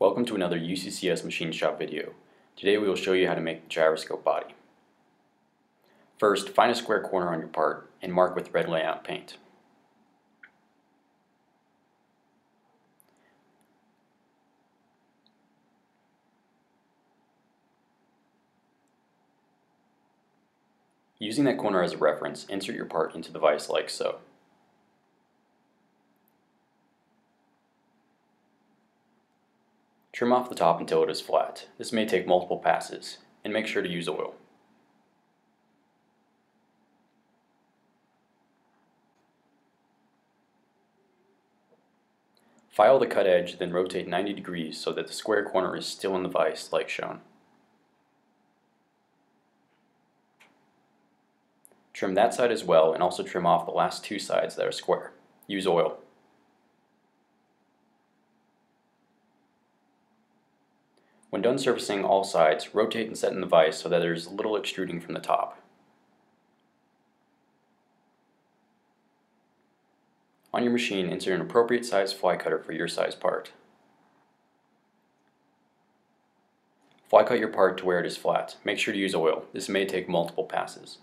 Welcome to another UCCS machine shop video. Today we will show you how to make the gyroscope body. First, find a square corner on your part and mark with red layout paint. Using that corner as a reference, insert your part into the vise like so. Trim off the top until it is flat. This may take multiple passes, and make sure to use oil. File the cut edge, then rotate 90 degrees so that the square corner is still in the vise like shown. Trim that side as well, and also trim off the last two sides that are square. Use oil. When done surfacing all sides, rotate and set in the vise so that there is little extruding from the top. On your machine, insert an appropriate size fly cutter for your size part. Fly cut your part to where it is flat. Make sure to use oil. This may take multiple passes.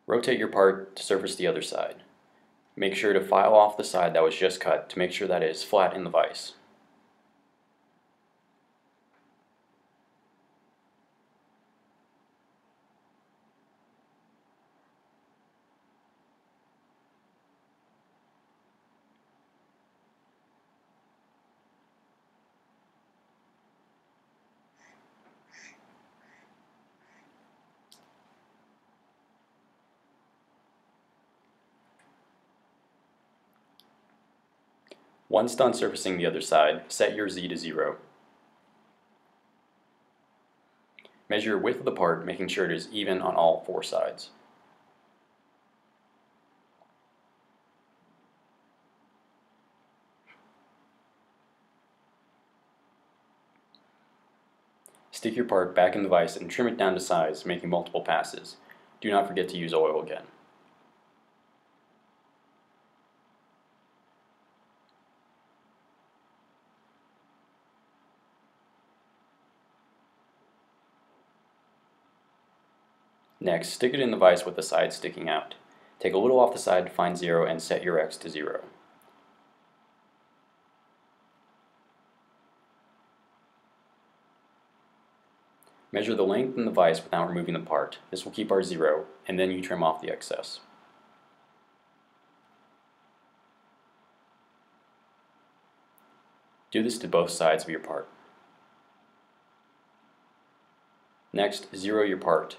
Rotate your part to surface the other side. Make sure to file off the side that was just cut to make sure that it is flat in the vise. Once done surfacing the other side, set your Z to 0. Measure your width of the part, making sure it is even on all four sides. Stick your part back in the vise and trim it down to size, making multiple passes. Do not forget to use oil again. Next, stick it in the vise with the side sticking out. Take a little off the side to find 0 and set your X to 0. Measure the length in the vise without removing the part. This will keep our 0, and then you trim off the excess. Do this to both sides of your part. Next, zero your part.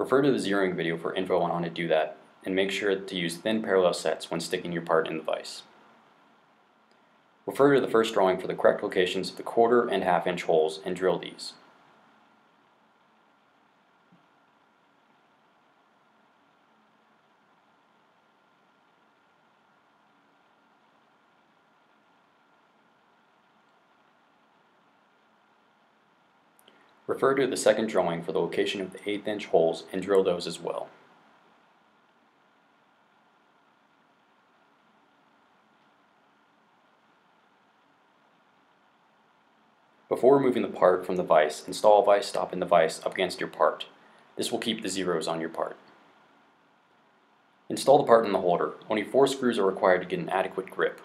Refer to the zeroing video for info on how to do that, and make sure to use thin parallel sets when sticking your part in the vise. Refer to the first drawing for the correct locations of the 1/4 and 1/2 inch holes and drill these. Refer to the second drawing for the location of the 1/8 inch holes and drill those as well. Before removing the part from the vise, install a vise stop in the vise up against your part. This will keep the zeros on your part. Install the part in the holder. Only 4 screws are required to get an adequate grip.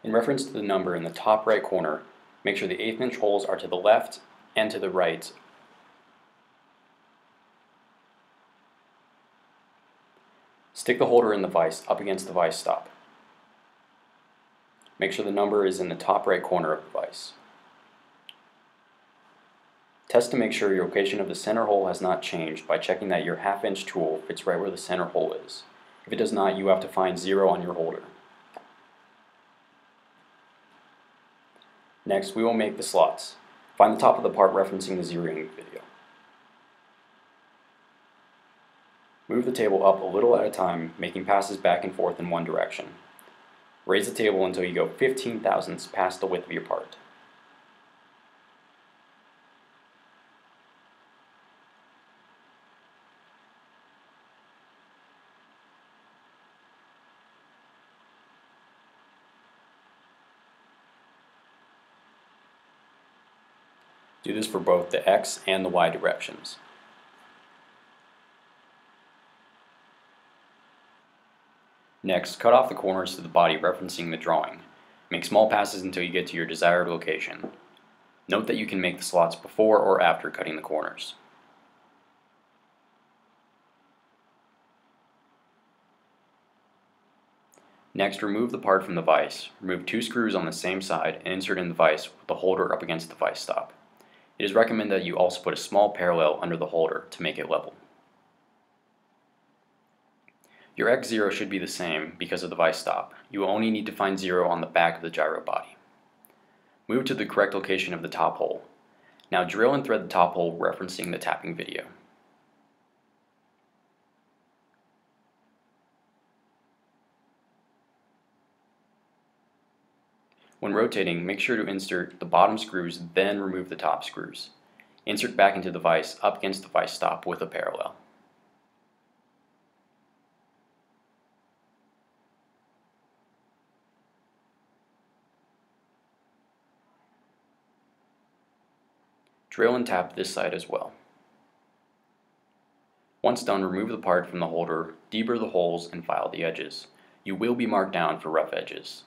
In reference to the number in the top right corner, make sure the 1/8 inch holes are to the left and to the right. Stick the holder in the vise up against the vise stop. Make sure the number is in the top right corner of the vise. Test to make sure your location of the center hole has not changed by checking that your 1/2 inch tool fits right where the center hole is. If it does not, you have to find 0 on your holder. Next, we will make the slots. Find the top of the part referencing the zeroing video. Move the table up a little at a time, making passes back and forth in one direction. Raise the table until you go 15 thousandths past the width of your part. Do this for both the X and the Y directions. Next, cut off the corners to the body referencing the drawing. Make small passes until you get to your desired location. Note that you can make the slots before or after cutting the corners. Next, remove the part from the vise. Remove 2 screws on the same side and insert in the vise with the holder up against the vise stop. It is recommended that you also put a small parallel under the holder to make it level. Your X0 should be the same because of the vise stop. You will only need to find 0 on the back of the gyro body. Move to the correct location of the top hole. Now drill and thread the top hole referencing the tapping video. When rotating, make sure to insert the bottom screws, then remove the top screws. Insert back into the vise up against the vise stop with a parallel. Drill and tap this side as well. Once done, remove the part from the holder, deburr the holes, and file the edges. You will be marked down for rough edges.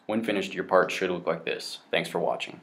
When finished, your part should look like this. Thanks for watching.